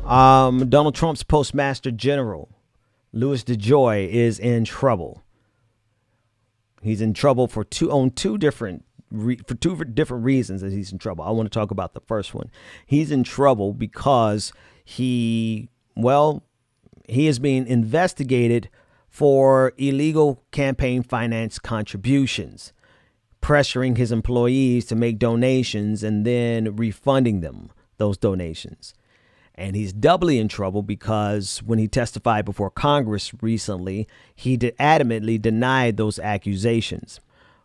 Donald Trump's Postmaster General, Louis DeJoy, is in trouble. He's in trouble for two different reasons that he's in trouble. I want to talk about the first one. He's in trouble because he is being investigated for illegal campaign finance contributions, pressuring his employees to make donations and then refunding them those donations. And he's doubly in trouble because when he testified before Congress recently, he adamantly denied those accusations.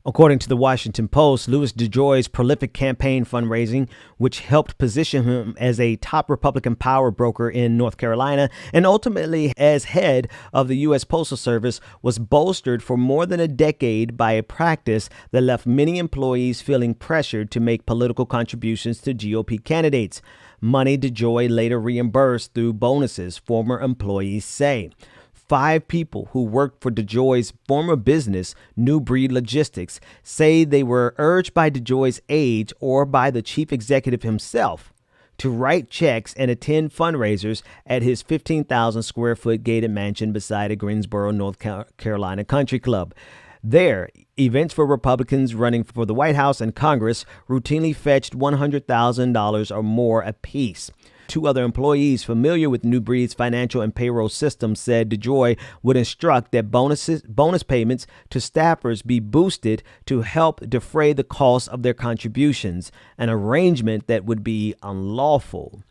According to the Washington Post, Louis DeJoy's prolific campaign fundraising, which helped position him as a top Republican power broker in North Carolina and ultimately as head of the U.S. Postal Service, was bolstered for more than a decade by a practice that left many employees feeling pressured to make political contributions to GOP candidates. Money DeJoy later reimbursed through bonuses, former employees say. 5 people who worked for DeJoy's former business, New Breed Logistics, say they were urged by DeJoy's aides or by the chief executive himself to write checks and attend fundraisers at his 15,000 square foot gated mansion beside a Greensboro, North Carolina country club. There, events for Republicans running for the White House and Congress routinely fetched $100,000 or more apiece. 2 other employees familiar with New Breed's financial and payroll systems said DeJoy would instruct that bonus payments to staffers be boosted to help defray the cost of their contributions, an arrangement that would be unlawful.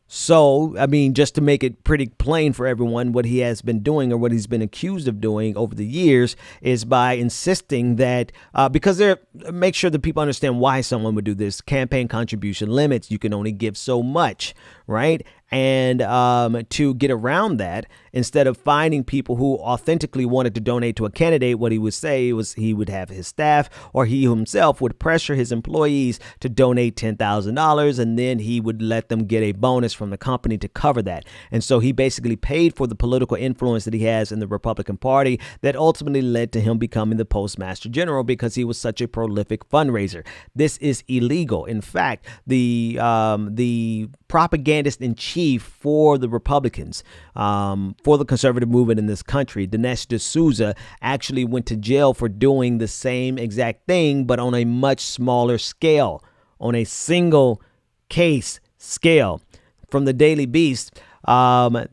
So, I mean, just to make it pretty plain for everyone, what he has been doing or what he's been accused of doing over the years is by insisting that make sure that people understand why someone would do this. Campaign contribution limits. You can only give so much, right? And to get around that, instead of finding people who authentically wanted to donate to a candidate, what he would say was he would have his staff or he himself would pressure his employees to donate $10,000, and then he would let them get a bonus from the company to cover that. And so he basically paid for the political influence that he has in the Republican Party that ultimately led to him becoming the Postmaster General because he was such a prolific fundraiser. This is illegal. In fact, the propagandist in chief for the Republicans, for the conservative movement in this country, Dinesh D'Souza, actually went to jail for doing the same exact thing, but on a much smaller scale, on a single case scale. From the Daily Beast,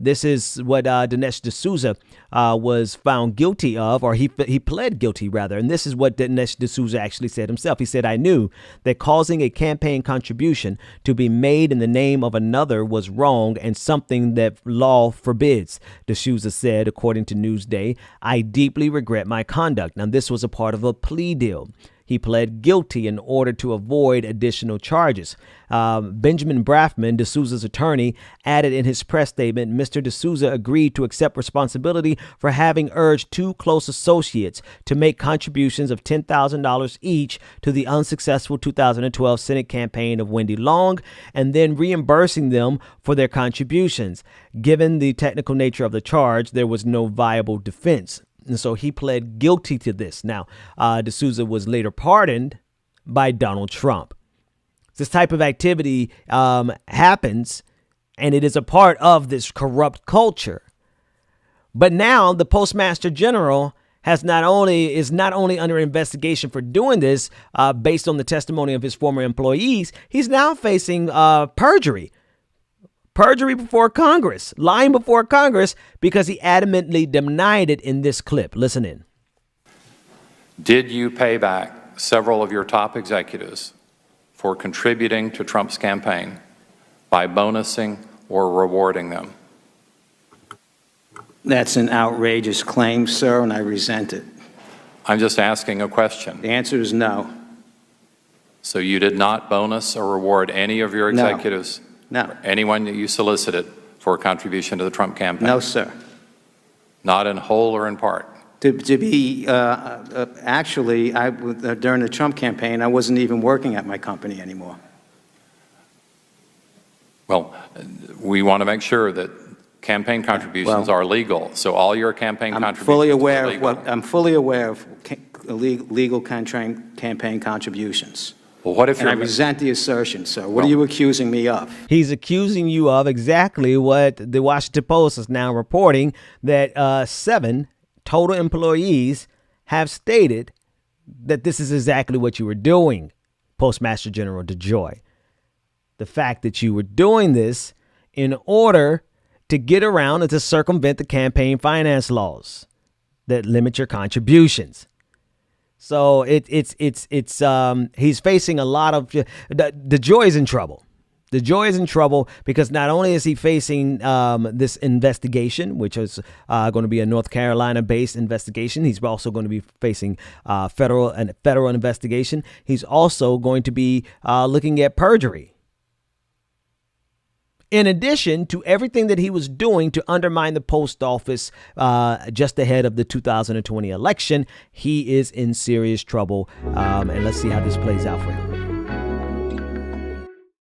this is what Dinesh D'Souza was found guilty of, or he pled guilty, rather. And this is what Dinesh D'Souza actually said himself. He said, "I knew that causing a campaign contribution to be made in the name of another was wrong and something that law forbids." D'Souza said, according to Newsday, "I deeply regret my conduct." Now, this was a part of a plea deal. He pled guilty in order to avoid additional charges. Benjamin Brafman, D'Souza's attorney, added in his press statement, Mr. D'Souza agreed to accept responsibility for having urged 2 close associates to make contributions of $10,000 each to the unsuccessful 2012 Senate campaign of Wendy Long, and then reimbursing them for their contributions. Given the technical nature of the charge, there was no viable defense. And so he pled guilty to this. Now, D'Souza was later pardoned by Donald Trump. This type of activity happens, and it is a part of this corrupt culture. But now the Postmaster General is not only under investigation for doing this based on the testimony of his former employees, he's now facing perjury. Perjury before Congress, lying before Congress, because he adamantly denied it in this clip. Listen in. Did you pay back several of your top executives for contributing to Trump's campaign by bonusing or rewarding them? That's an outrageous claim, sir, and I resent it. I'm just asking a question. The answer is no. So you did not bonus or reward any of your executives? No. Anyone that you solicited for a contribution to the Trump campaign? No, sir. Not in whole or in part? Actually, during the Trump campaign, I wasn't even working at my company anymore. Well, we want to make sure that campaign contributions are legal. So all your campaign contributions are legal. I'm fully aware of legal campaign contributions. Well, what if And I you're, resent the assertion, sir. What are you accusing me of? He's accusing you of exactly what the Washington Post is now reporting, that 7 total employees have stated that this is exactly what you were doing, Postmaster General DeJoy. The fact that you were doing this in order to get around and to circumvent the campaign finance laws that limit your contributions. So he's facing a lot of DeJoy's in trouble. DeJoy is in trouble because not only is he facing this investigation, which is going to be a North Carolina-based investigation, he's also going to be facing federal investigation. He's also going to be looking at perjury. In addition to everything that he was doing to undermine the post office just ahead of the 2020 election, he is in serious trouble. And let's see how this plays out for him.